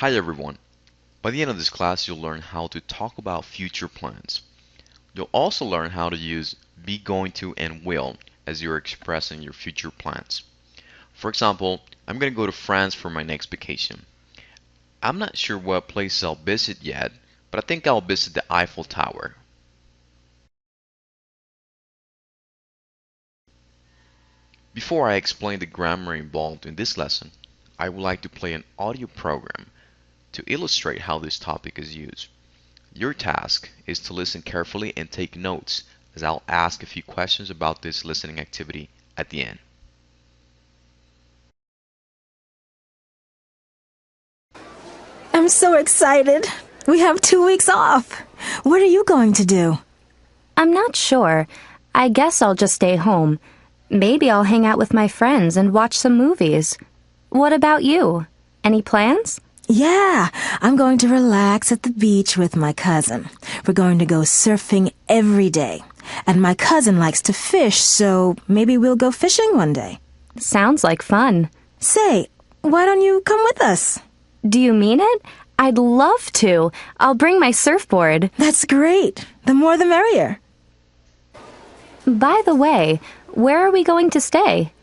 Hi everyone. By the end of this class, you'll learn how to talk about future plans. You'll also learn how to use be going to and will as you're expressing your future plans. For example, I'm going to go to France for my next vacation. I'm not sure what place I'll visit yet, but I think I'll visit the Eiffel Tower. Before I explain the grammar involved in this lesson, I would like to play an audio program to illustrate how this topic is used. Your task is to listen carefully and take notes as I'll ask a few questions about this listening activity at the end. I'm so excited. We have 2 weeks off. What are you going to do? I'm not sure. I guess I'll just stay home. Maybe I'll hang out with my friends and watch some movies. What about you? Any plans? Yeah, I'm going to relax at the beach with my cousin. We're going to go surfing every day. And my cousin likes to fish, so maybe we'll go fishing one day. Sounds like fun. Say, why don't you come with us? Do you mean it? I'd love to. I'll bring my surfboard. That's great. The more the merrier. By the way, where are we going to stay?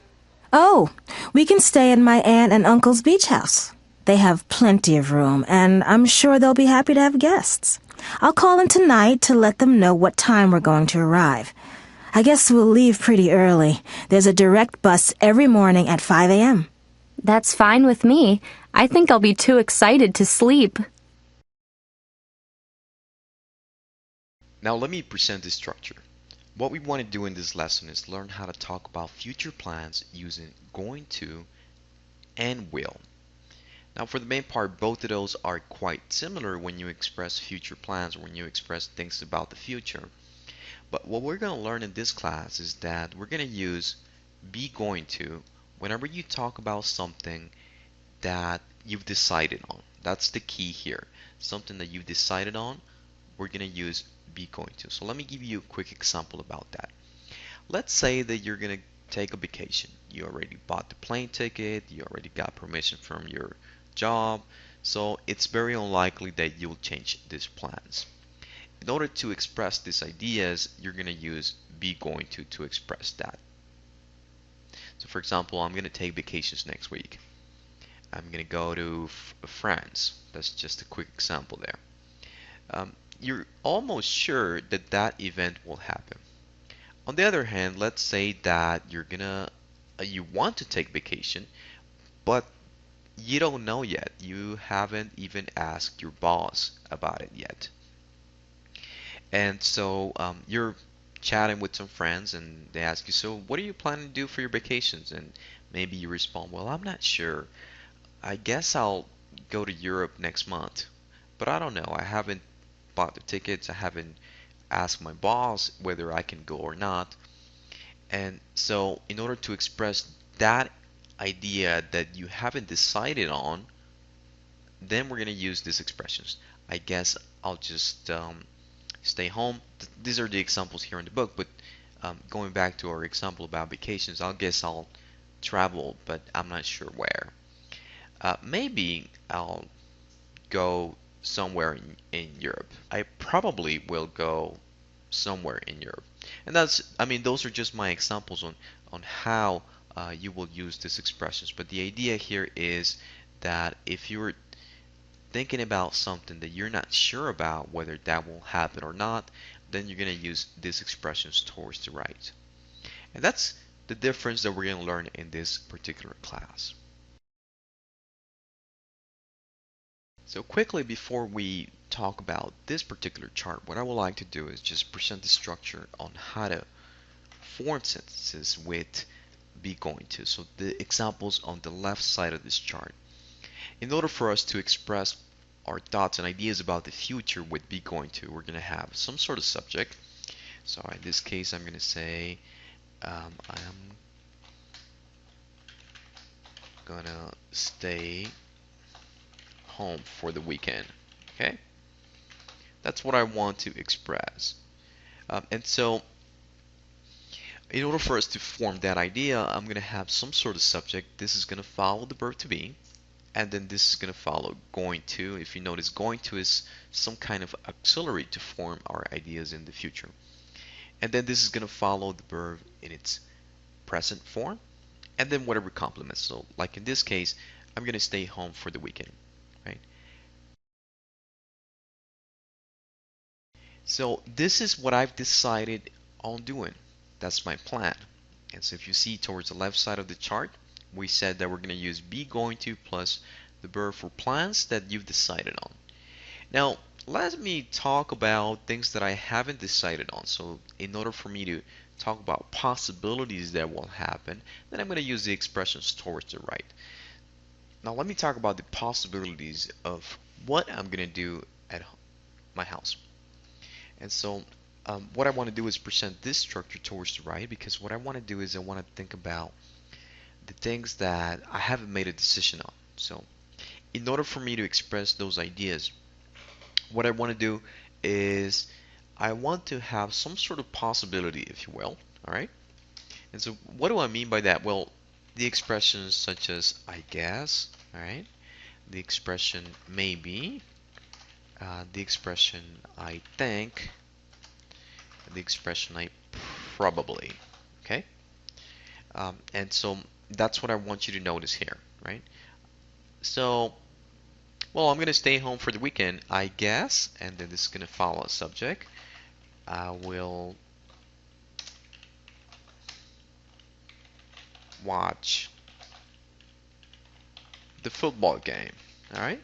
Oh, we can stay in my aunt and uncle's beach house. They have plenty of room, and I'm sure they'll be happy to have guests. I'll call in tonight to let them know what time we're going to arrive. I guess we'll leave pretty early. There's a direct bus every morning at 5 a.m. That's fine with me. I think I'll be too excited to sleep. Now let me present the structure. What we want to do in this lesson is learn how to talk about future plans using going to and will. Now for the main part, both of those are quite similar when you express future plans or when you express things about the future. But what we're going to learn in this class is that we're going to use be going to whenever you talk about something that you've decided on. That's the key here. Something that you've decided on, we're going to use be going to. So let me give you a quick example about that. Let's say that you're going to take a vacation. You already bought the plane ticket, you already got permission from your job, so it's very unlikely that you'll change these plans. In order to express these ideas, you're going to use be going to express that. So for example, I'm going to take vacations next week. I'm going to go to France. That's just a quick example there. You're almost sure that that event will happen. On the other hand, let's say that you want to take vacation, but you don't know yet. You haven't even asked your boss about it yet. And so you're chatting with some friends and they ask you, so what are you planning to do for your vacations? And maybe you respond, well, I'm not sure. I guess I'll go to Europe next month. But I don't know. I haven't bought the tickets. I haven't asked my boss whether I can go or not. And so in order to express that idea that you haven't decided on, then we're going to use these expressions. I guess I'll just stay home. These are the examples here in the book, but going back to our example about vacations, I guess I'll travel, but I'm not sure where. Maybe I'll go somewhere in Europe. I probably will go somewhere in Europe. And I mean, those are just my examples on how you will use these expressions. But the idea here is that if you're thinking about something that you're not sure about whether that will happen or not, then you're going to use these expressions towards the right. And that's the difference that we're going to learn in this particular class. So quickly before we talk about this particular chart, what I would like to do is just present the structure on how to form sentences with be going to. So the examples on the left side of this chart. In order for us to express our thoughts and ideas about the future with be going to, we're going to have some sort of subject. So in this case, I'm going to say, I'm going to stay home for the weekend. Okay? That's what I want to express. And so in order for us to form that idea, I'm going to have some sort of subject. This is going to follow the verb to be. and then this is going to follow going to. If you notice, going to is some kind of auxiliary to form our ideas in the future. And then this is going to follow the verb in its present form, and then whatever complements. So like in this case, I'm going to stay home for the weekend, right? So this is what I've decided on doing. That's my plan. And so if you see towards the left side of the chart, we said that we're going to use be going to plus the verb for plans that you've decided on. Now, let me talk about things that I haven't decided on. So in order for me to talk about possibilities that will happen, then I'm going to use the expressions towards the right. Now let me talk about the possibilities of what I'm going to do at my house. And so what I want to do is present this structure towards the right, because what I want to do is I want to think about the things that I haven't made a decision on. So in order for me to express those ideas, what I want to do is I want to have some sort of possibility, if you will. All right. And so what do I mean by that? Well, the expressions such as I guess, all right, the expression maybe, the expression I think, the expression I probably. Okay. And so that's what I want you to notice here, right? So, well, I'm going to stay home for the weekend, I guess, and then this is going to follow a subject. I will watch the football game, all right?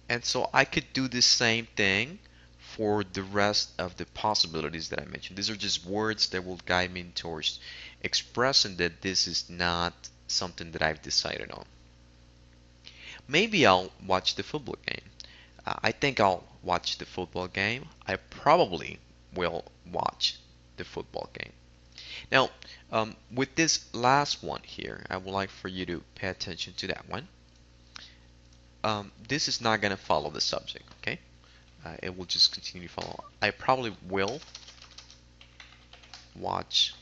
And so I could do the same thing for the rest of the possibilities that I mentioned. These are just words that will guide me towards expressing that this is not something that I've decided on. Maybe I'll watch the football game. I think I'll watch the football game. I probably will watch the football game. Now, with this last one here, I would like for you to pay attention to that one. This is not going to follow the subject, okay? It will just continue to follow. I probably will watch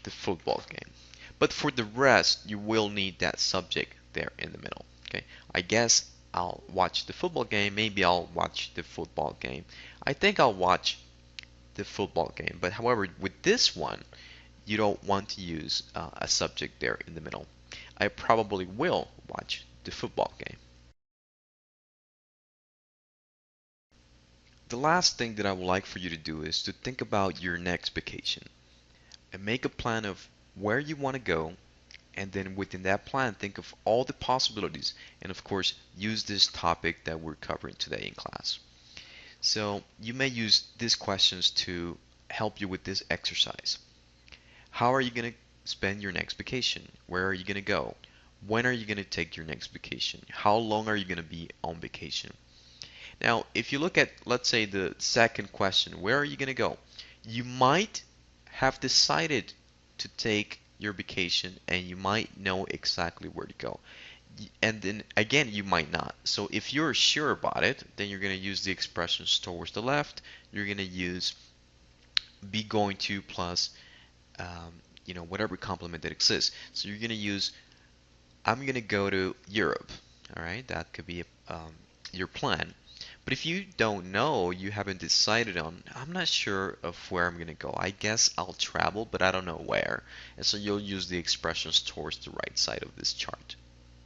the football game. But for the rest, you will need that subject there in the middle, okay? I guess I'll watch the football game. Maybe I'll watch the football game. I think I'll watch the football game. But however, with this one, you don't want to use a subject there in the middle. I probably will watch the football game. The last thing that I would like for you to do is to think about your next vacation and make a plan of where you want to go, and then within that plan think of all the possibilities, and of course use this topic that we're covering today in class. So you may use these questions to help you with this exercise. How are you going to spend your next vacation? Where are you going to go? When are you going to take your next vacation? How long are you going to be on vacation? Now, if you look at, let's say, the second question, where are you going to go? You might have decided to take your vacation and you might know exactly where to go. And then again, you might not. So if you're sure about it, then you're going to use the expressions towards the left. You're going to use be going to plus whatever complement that exists. So you're going to use I'm going to go to Europe. All right, that could be your plan. But if you don't know, you haven't decided on, I'm not sure of where I'm going to go. I guess I'll travel, but I don't know where. And so you'll use the expressions towards the right side of this chart.